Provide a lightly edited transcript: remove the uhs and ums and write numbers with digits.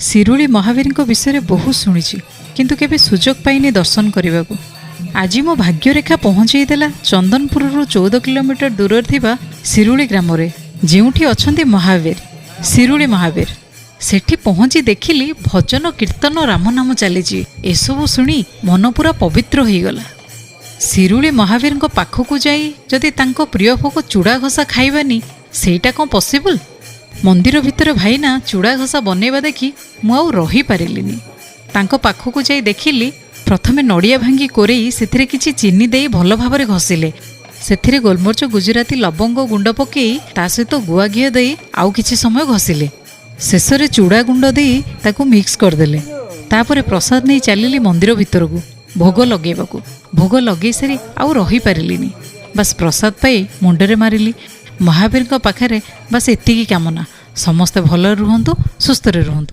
ଶିରୁଳି ମହାବୀରଙ୍କ ବିଷୟରେ ବହୁତ ଶୁଣିଛି, କିନ୍ତୁ କେବେ ସୁଯୋଗ ପାଇନି ଦର୍ଶନ କରିବାକୁ। ଆଜି ମୋ ଭାଗ୍ୟରେଖା ପହଞ୍ଚାଇ ଦେଲା ଚନ୍ଦନପୁରରୁ 14 କିଲୋମିଟର ଦୂରରେ ଥିବା ଶିରୁଳି ଗ୍ରାମରେ, ଯେଉଁଠି ଅଛନ୍ତି ମହାବୀର, ଶିରୁଳି ମହାବୀର। ସେଠି ପହଞ୍ଚି ଦେଖିଲି ଭଜନ କୀର୍ତ୍ତନ ରାମନାମ ଚାଲିଛି। ଏସବୁ ଶୁଣି ମନ ପୁରା ପବିତ୍ର ହୋଇଗଲା। ଶିରୁଳି ମହାବୀରଙ୍କ ପାଖକୁ ଯାଇ ଯଦି ତାଙ୍କ ପ୍ରିୟ ଭୋଗ ଚୁଡ଼ା ଘଷା ଖାଇବାନି, ସେଇଟା କ'ଣ ପସିବୁଲ? ମନ୍ଦିର ଭିତରେ ଭାଇନା ଚୁଡ଼ା ଘଷା ବନେଇବା ଦେଖି ମୁଁ ଆଉ ରହିପାରିଲିନି। ତାଙ୍କ ପାଖକୁ ଯାଇ ଦେଖିଲି ପ୍ରଥମେ ନଡ଼ିଆ ଭାଙ୍ଗି କୋରେଇ ସେଥିରେ କିଛି ଚିନି ଦେଇ ଭଲ ଭାବରେ ଘଷିଲେ। ସେଥିରେ ଗୋଲମରିଚ, ଗୁଜୁରାତି, ଲବଙ୍ଗ ଗୁଣ୍ଡ ପକାଇ ତା ସହିତ ଗୁଆ ଘିଅ ଦେଇ ଆଉ କିଛି ସମୟ ଘଷିଲେ। ଶେଷରେ ଚୁଡ଼ା ଗୁଣ୍ଡ ଦେଇ ତାକୁ ମିକ୍ସ କରିଦେଲେ। ତାପରେ ପ୍ରସାଦ ନେଇ ଚାଲିଲି ମନ୍ଦିର ଭିତରକୁ ଭୋଗ ଲଗେଇବାକୁ। ଭୋଗ ଲଗେଇ ସାରି ଆଉ ରହିପାରିଲିନି। ବାସ୍ ପ୍ରସାଦ ପାଇ ମୁଣ୍ଡରେ ମାରିଲି। ମହାବୀରଙ୍କ ପାଖରେ ବାସ୍ ଏତିକି କାମନା, ସମସ୍ତେ ଭଲରେ ରୁହନ୍ତୁ, ସୁସ୍ଥରେ ରୁହନ୍ତୁ।